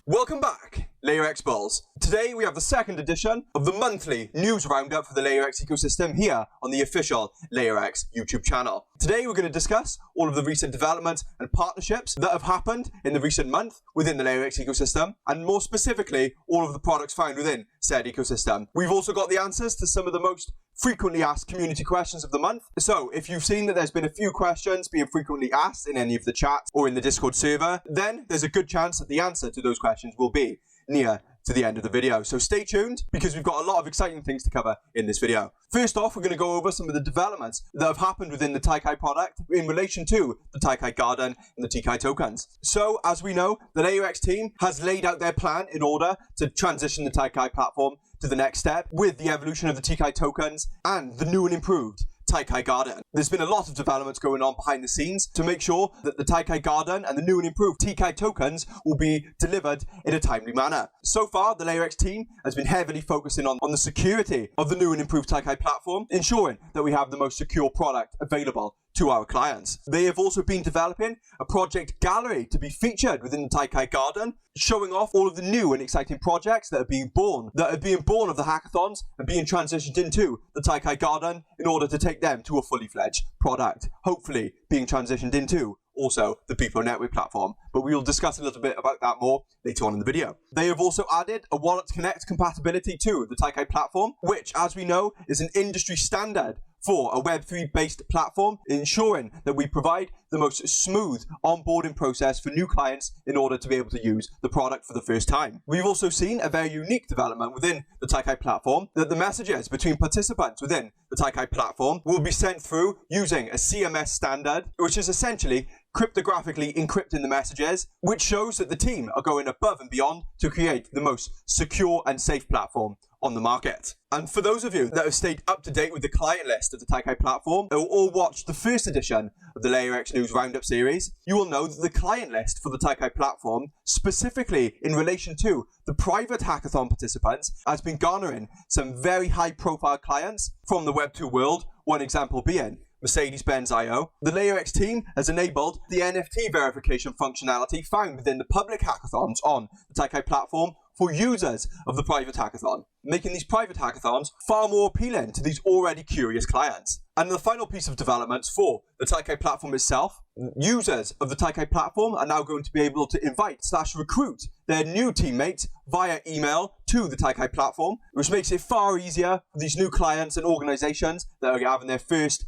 Welcome back, LayerX Bulls. Today we have the second edition of the monthly news roundup for the LayerX ecosystem here on the official LayerX YouTube channel. Today we're going to discuss all of the recent developments and partnerships that have happened in the recent month within the LayerX ecosystem, and more specifically, all of the products found within said ecosystem. We've also got the answers to some of the most frequently asked community questions of the month. So if you've seen that there's been a few questions being frequently asked in any of the chats or in the Discord server, then there's a good chance that the answer to those questions will be near to the end of the video. So stay tuned because we've got a lot of exciting things to cover in this video. First off, we're going to go over some of the developments that have happened within the Taikai product in relation to the Taikai Garden and the Taikai tokens. So as we know, the LayerX team has laid out their plan in order to transition the Taikai platform to the next step with the evolution of the Taikai tokens and the new and improved Taikai Garden. There's been a lot of developments going on behind the scenes to make sure that the Taikai Garden and the new and improved Taikai tokens will be delivered in a timely manner. So far, the LayerX team has been heavily focusing on the security of the new and improved Taikai platform, ensuring that we have the most secure product available to our clients. They have also been developing a project gallery to be featured within the Taikai Garden, showing off all of the new and exciting projects that are being born of the hackathons and being transitioned into the Taikai Garden in order to take them to a fully fledged product, hopefully being transitioned into also the Beepo Network platform, but we will discuss a little bit about that more later on in the video. They have also added a Wallet Connect compatibility to the Taikai platform, which, as we know, is an industry standard for a Web3 based platform, ensuring that we provide the most smooth onboarding process for new clients in order to be able to use the product for the first time. We've also seen a very unique development within the Taikai platform, that the messages between participants within the Taikai platform will be sent through using a CMS standard, which is essentially cryptographically encrypting the messages, which shows that the team are going above and beyond to create the most secure and safe platform on the market. And for those of you that have stayed up to date with the client list of the Taikai platform, or watched the first edition of the LayerX News Roundup series, you will know that the client list for the Taikai platform, specifically in relation to the private hackathon participants, has been garnering some very high profile clients from the Web2 world, one example being Mercedes-Benz IO. The LayerX team has enabled the NFT verification functionality found within the public hackathons on the Taikai platform for users of the private hackathon, making these private hackathons far more appealing to these already curious clients. And the final piece of developments for the Taikai platform itself, users of the Taikai platform are now going to be able to invite/recruit their new teammates via email to the Taikai platform, which makes it far easier for these new clients and organizations that are having their first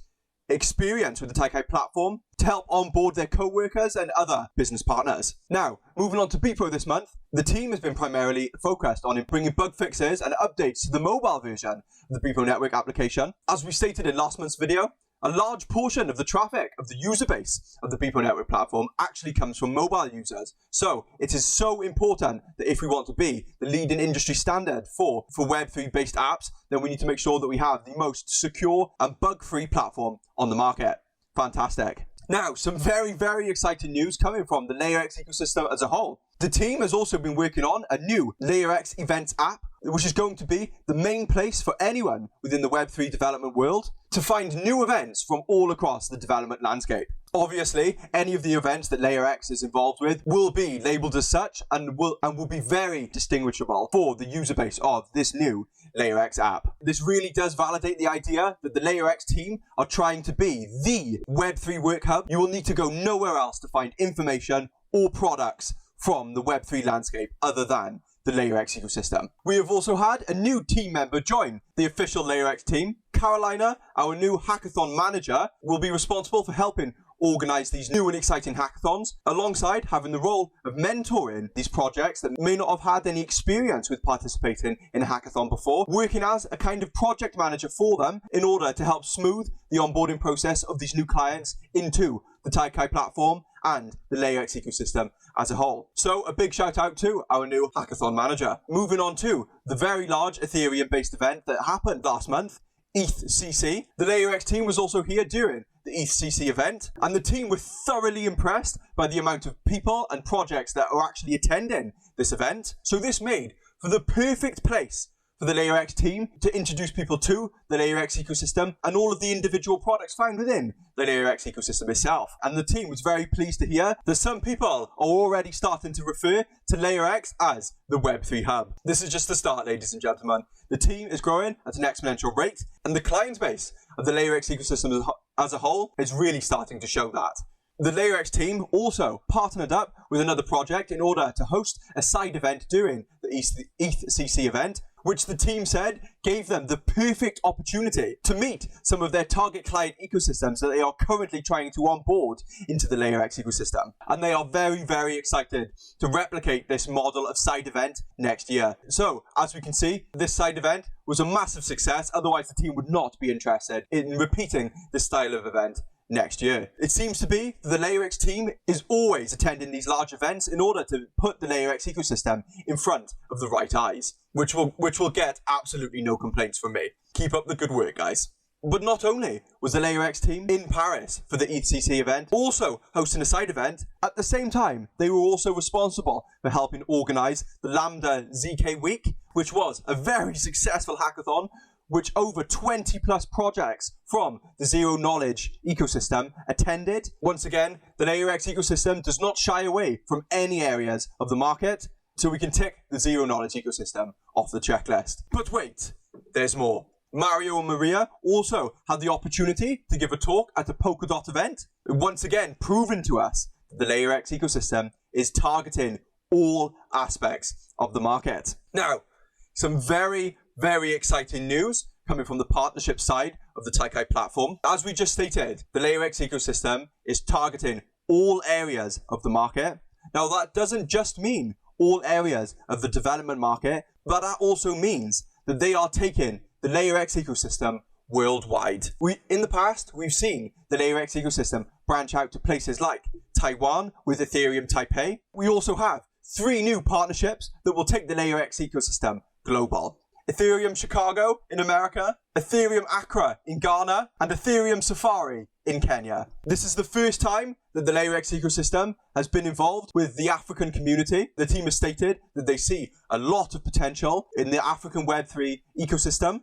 experience with the Taikai platform to help onboard their co-workers and other business partners. Now, moving on to Beepo this month, the team has been primarily focused on bringing bug fixes and updates to the mobile version of the Beepo Network application. As we stated in last month's video, a large portion of the traffic of the user base of the Beepo Network platform actually comes from mobile users. So it is so important that if we want to be the leading industry standard for Web3 based apps, then we need to make sure that we have the most secure and bug-free platform on the market. Fantastic. Now, some very, very exciting news coming from the LayerX ecosystem as a whole. The team has also been working on a new LayerX Events app, which is going to be the main place for anyone within the Web3 development world to find new events from all across the development landscape. Obviously, any of the events that LayerX is involved with will be labeled as such and will be very distinguishable for the user base of this new LayerX app. This really does validate the idea that the LayerX team are trying to be the Web3 work hub. You will need to go nowhere else to find information or products from the Web3 landscape other than the LayerX ecosystem. We have also had a new team member join the official LayerX team. Carolina, our new hackathon manager, will be responsible for helping organize these new and exciting hackathons, alongside having the role of mentoring these projects that may not have had any experience with participating in a hackathon before, working as a kind of project manager for them in order to help smooth the onboarding process of these new clients into the Taikai platform and the LayerX ecosystem as a whole. So a big shout out to our new hackathon manager. Moving on to the very large Ethereum based event that happened last month, ETHCC. The LayerX team was also here during the ETHCC event, and the team were thoroughly impressed by the amount of people and projects that are actually attending this event. So this made for the perfect place for the LayerX team to introduce people to the LayerX ecosystem and all of the individual products found within the LayerX ecosystem itself. And the team was very pleased to hear that some people are already starting to refer to LayerX as the Web3 hub. This is just the start, ladies and gentlemen. The team is growing at an exponential rate, and the client base of the LayerX ecosystem as a whole is really starting to show that. The LayerX team also partnered up with another project in order to host a side event during the ETHCC event, which the team said gave them the perfect opportunity to meet some of their target client ecosystems that they are currently trying to onboard into the LayerX ecosystem. And they are very, very excited to replicate this model of side event next year. So, as we can see, this side event was a massive success, otherwise the team would not be interested in repeating this style of event next year. It seems to be that the LayerX team is always attending these large events in order to put the LayerX ecosystem in front of the right eyes, which will get absolutely no complaints from me. Keep up the good work, guys. But not only was the LayerX team in Paris for the ETHCC event, also hosting a side event, at the same time, they were also responsible for helping organize the Lambda ZK Week, which was a very successful hackathon which over 20 plus projects from the zero knowledge ecosystem attended. Once again, the LayerX ecosystem does not shy away from any areas of the market, so we can tick the zero knowledge ecosystem off the checklist. But wait, there's more. Mario and Maria also had the opportunity to give a talk at a Polkadot event, once again proving to us that the LayerX ecosystem is targeting all aspects of the market. Now, some very exciting news coming from the partnership side of the Taikai platform. As we just stated, the LayerX ecosystem is targeting all areas of the market. Now, that doesn't just mean all areas of the development market, but that also means that they are taking the LayerX ecosystem worldwide. In the past, we've seen the LayerX ecosystem branch out to places like Taiwan with Ethereum Taipei. We also have 3 new partnerships that will take the LayerX ecosystem global. Ethereum Chicago in America, Ethereum Accra in Ghana, and Ethereum Safari in Kenya. This is the first time that the LayerX ecosystem has been involved with the African community. The team has stated that they see a lot of potential in the African Web3 ecosystem.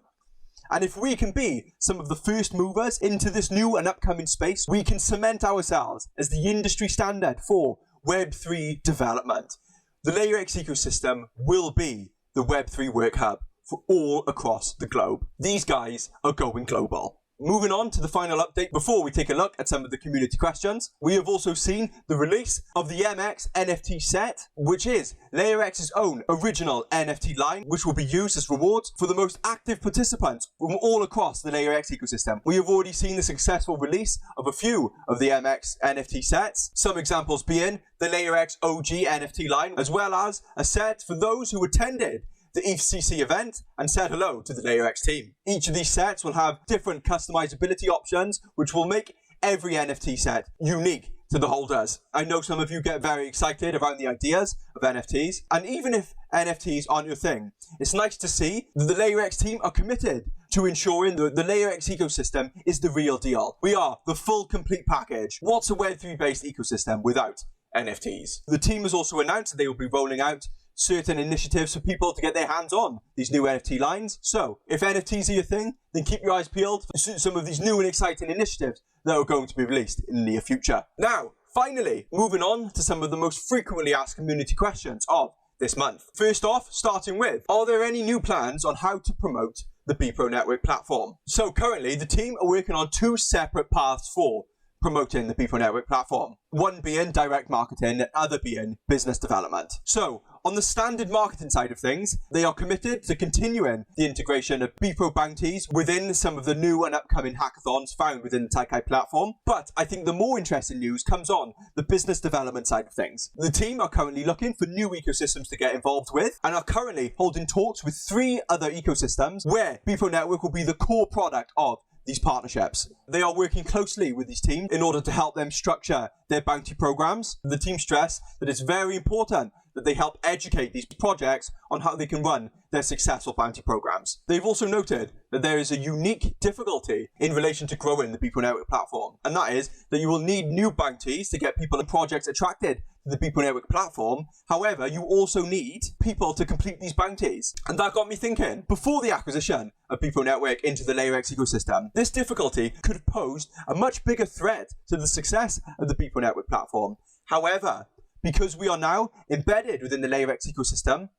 And if we can be some of the first movers into this new and upcoming space, we can cement ourselves as the industry standard for Web3 development. The LayerX ecosystem will be the Web3 work hub for all across the globe. These guys are going global. Moving on to the final update before we take a look at some of the community questions, we have also seen the release of the MX NFT set, which is LayerX's own original NFT line, which will be used as rewards for the most active participants from all across the LayerX ecosystem. We have already seen the successful release of a few of the MX NFT sets, some examples being the LayerX OG NFT line, as well as a set for those who attended the ETHCC event and said hello to the LayerX team. Each of these sets will have different customizability options, which will make every NFT set unique to the holders. I know some of you get very excited around the ideas of NFTs, and even if NFTs aren't your thing, it's nice to see that the LayerX team are committed to ensuring that the LayerX ecosystem is the real deal. We are the full complete package. What's a Web3 based ecosystem without NFTs? The team has also announced that they will be rolling out certain initiatives for people to get their hands on these new NFT lines. So, if NFTs are your thing, then keep your eyes peeled for some of these new and exciting initiatives that are going to be released in the near future. Now, finally, moving on to some of the most frequently asked community questions of this month. First off, starting with, are there any new plans on how to promote the BPro Network platform? So currently, the team are working on 2 separate paths for promoting the BPro Network platform. One being direct marketing, and other being business development. So, on the standard marketing side of things, they are committed to continuing the integration of BPro bounties within some of the new and upcoming hackathons found within the Taikai platform. But I think the more interesting news comes on the business development side of things. The team are currently looking for new ecosystems to get involved with and are currently holding talks with 3 other ecosystems where BPro Network will be the core product of these partnerships. They are working closely with these teams in order to help them structure their bounty programs. The team stress that it's very important that they help educate these projects on how they can run their successful bounty programs. They've also noted that there is a unique difficulty in relation to growing the Beeple Network platform, and that is that you will need new bounties to get people and projects attracted to the Beeple Network platform. However, you also need people to complete these bounties. And that got me thinking, before the acquisition of Beeple Network into the LayerX ecosystem, this difficulty could have posed a much bigger threat to the success of the Beeple Network platform. However, because we are now embedded within the LayerX ecosystem,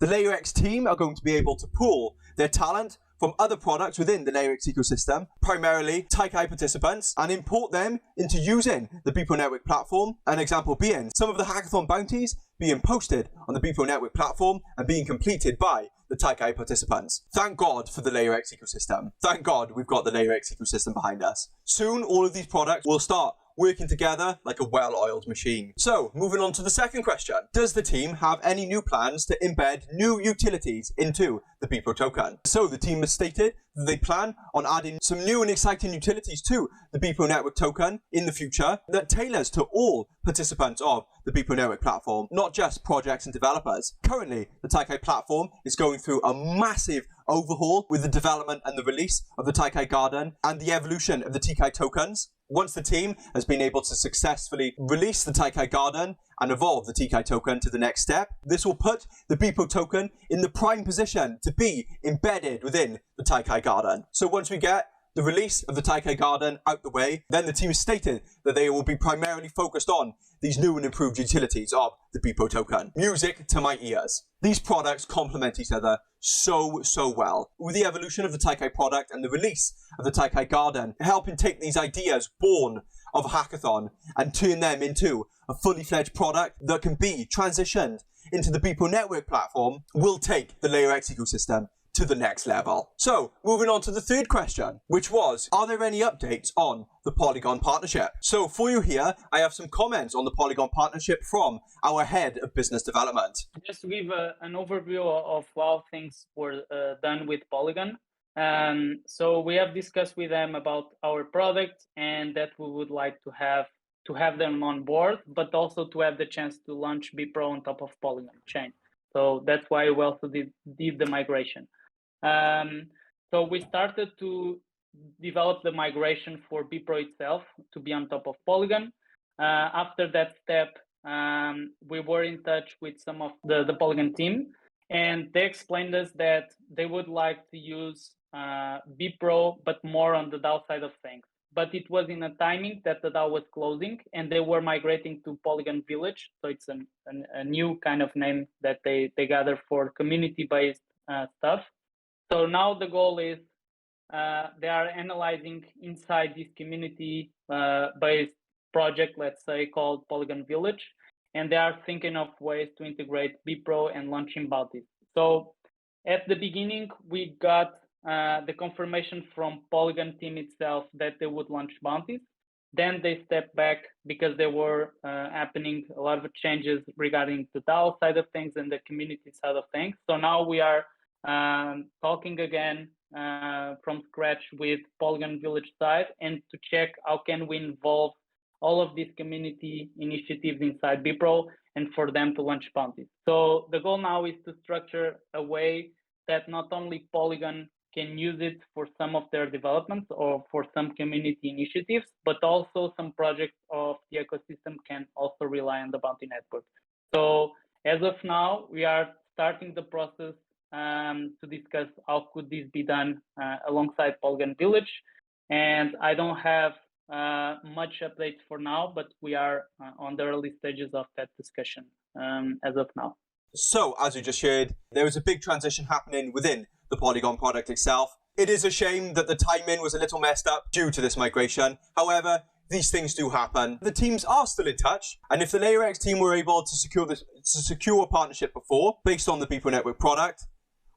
the LayerX team are going to be able to pool their talent from other products within the LayerX ecosystem, primarily Taikai participants, and import them into using the Beeple Network platform. An example being some of the hackathon bounties being posted on the Beeple Network platform and being completed by the Taikai participants. Thank God for the LayerX ecosystem. Thank God we've got the LayerX ecosystem behind us. Soon, all of these products will start working together like a well-oiled machine. So, moving on to the second question. Does the team have any new plans to embed new utilities into the Beeple token? So, the team has stated that they plan on adding some new and exciting utilities to the Beeple Network token in the future that tailors to all participants of the Beeple Network platform, not just projects and developers. Currently, the Taikai platform is going through a massive overhaul with the development and the release of the Taikai Garden and the evolution of the Taikai tokens. Once the team has been able to successfully release the Taikai Garden and evolve the Taikai token to the next step, this will put the Beeple token in the prime position to be embedded within the Taikai Garden. So once we get the release of the Taikai Garden out the way, then the team has stated that they will be primarily focused on these new and improved utilities of the Beeple token. Music to my ears. These products complement each other so well. With the evolution of the Taikai product and the release of the Taikai Garden, helping take these ideas born of a hackathon and turn them into a fully fledged product that can be transitioned into the Beeple Network platform, will take the LayerX ecosystem to the next level. So, moving on to the third question, which was, are there any updates on the Polygon partnership? So for you here, I have some comments on the Polygon partnership from our head of business development. Just to give an overview of how things were done with Polygon. So we have discussed with them about our product and that we would like to have them on board, but also to have the chance to launch BPro on top of Polygon chain. So that's why we also did the migration. So we started to develop the migration for BPro itself to be on top of Polygon. After that step, we were in touch with some of the Polygon team, and they explained us that they would like to use BPro, but more on the DAO side of things. But it was in a timing that the DAO was closing, and they were migrating to Polygon Village. So it's a new kind of name that they gather for community-based stuff. So now the goal is they are analyzing inside this community-based project, let's say, called Polygon Village, and they are thinking of ways to integrate BPro and launching bounties. So at the beginning, we got the confirmation from Polygon team itself that they would launch bounties. Then they stepped back because there were happening a lot of changes regarding the DAO side of things and the community side of things. So now we are talking again from scratch with Polygon Village side and to check how can we involve all of these community initiatives inside BPro and for them to launch bounties. So the goal now is to structure a way that not only Polygon can use it for some of their developments or for some community initiatives, but also some projects of the ecosystem can also rely on the bounty network. So as of now, we are starting the process to discuss how could this be done alongside Polygon Village. And I don't have much updates for now, but we are on the early stages of that discussion as of now. So, as you just shared, there is a big transition happening within the Polygon product itself. It is a shame that the timing was a little messed up due to this migration. However, these things do happen. The teams are still in touch, and if the LayerX team were able to secure a partnership before, based on the Beeple Network product,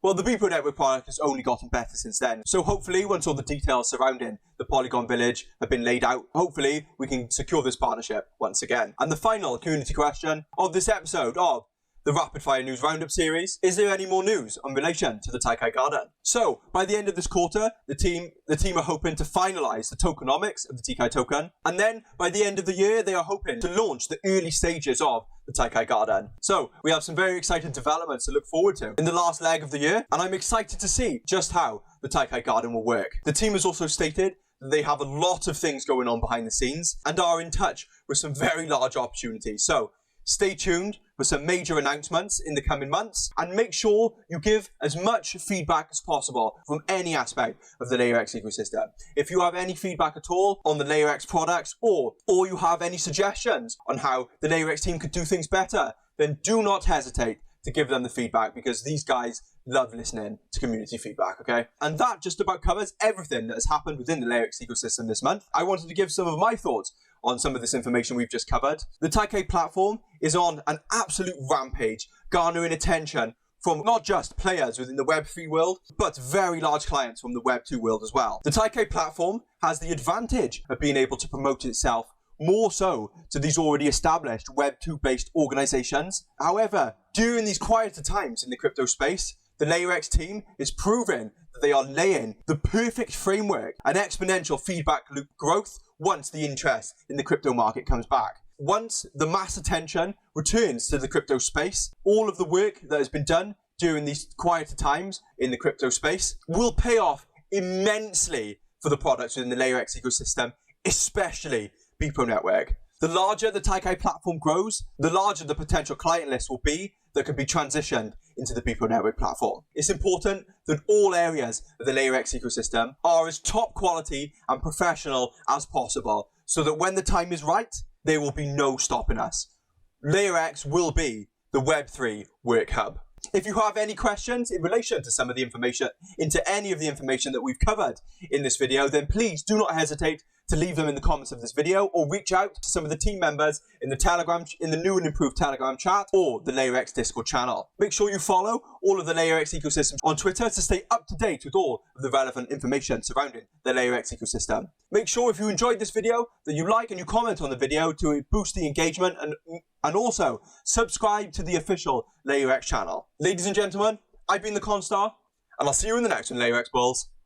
well, the Beeple Network product has only gotten better since then. So hopefully, once all the details surrounding the Polygon Village have been laid out, hopefully we can secure this partnership once again. And the final community question of this episode of the Rapid Fire News Roundup series, is there any more news in relation to the Taikai Garden? So, by the end of this quarter, the team are hoping to finalize the tokenomics of the Taikai token, and then by the end of the year, they are hoping to launch the early stages of the Taikai Garden. So we have some very exciting developments to look forward to in the last leg of the year, and I'm excited to see just how the Taikai Garden will work. The team has also stated that they have a lot of things going on behind the scenes and are in touch with some very large opportunities. So stay tuned for some major announcements in the coming months, and make sure you give as much feedback as possible from any aspect of the LayerX ecosystem. If you have any feedback at all on the LayerX products, or you have any suggestions on how the LayerX team could do things better, then do not hesitate to give them the feedback, because these guys love listening to community feedback, okay? And that just about covers everything that has happened within the LayerX ecosystem this month. I wanted to give some of my thoughts on some of this information we've just covered. The Taikai platform is on an absolute rampage, garnering attention from not just players within the Web3 world, but very large clients from the Web2 world as well. The Taikai platform has the advantage of being able to promote itself more so to these already established Web2 based organizations. However, during these quieter times in the crypto space, the LayerX team is proving that they are laying the perfect framework and exponential feedback loop growth once the interest in the crypto market comes back. Once the mass attention returns to the crypto space, all of the work that has been done during these quieter times in the crypto space will pay off immensely for the products within the LayerX ecosystem, especially Beepo Network. The larger the Taikai platform grows, the larger the potential client list will be that can be transitioned into the Beepo Network platform. It's important that all areas of the LayerX ecosystem are as top quality and professional as possible, so that when the time is right, there will be no stopping us. LayerX will be the Web3 work hub. If you have any questions in relation to some of the information, into any of the information that we've covered in this video, then please do not hesitate to leave them in the comments of this video, or reach out to some of the team members in the new and improved Telegram chat, or the LayerX Discord channel. Make sure you follow all of the LayerX ecosystems on Twitter to stay up to date with all of the relevant information surrounding the LayerX ecosystem. Make sure if you enjoyed this video that you like and you comment on the video to boost the engagement, and also subscribe to the official LayerX channel. Ladies and gentlemen, I've been the Constar, and I'll see you in the next one, LayerX Bulls.